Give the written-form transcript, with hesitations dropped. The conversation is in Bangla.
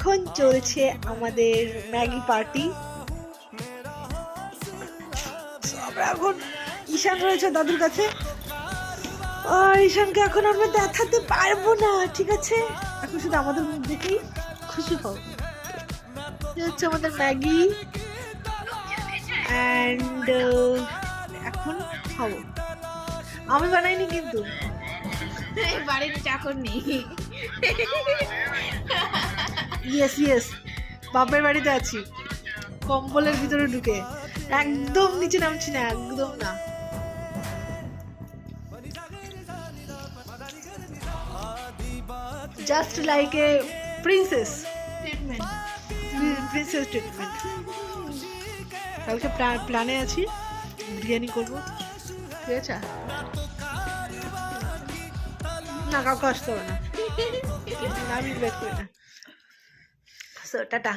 এখন চলছে আমাদের ম্যাগি পার্টি। আমরা এখন ঈশান রয়েছে দাদুর কাছে, আর ঈশানকে এখন আমরা দেখাতে পারবো না, ঠিক আছে? এখন শুধু আমাদের মুখ দেখেই খুশি হও। হচ্ছে আমাদের ম্যাগি অ্যান্ড এখন খাবো। আমি বানাইনি কিন্তু, বাড়ির চাকর নেই। ইয়েস ইয়েস, বাপের বাড়িতে আছি, কম্বলের ভিতরে ঢুকে, একদম নিচে নামছি না, একদম না। Just like a princess, princess treatment. কালকে প্ল্যানে আছি বিরিয়ানি করবো, ঠিক আছে? না, কাউকে আসতে হবে না, আমি ওয়েট করি না। So tata.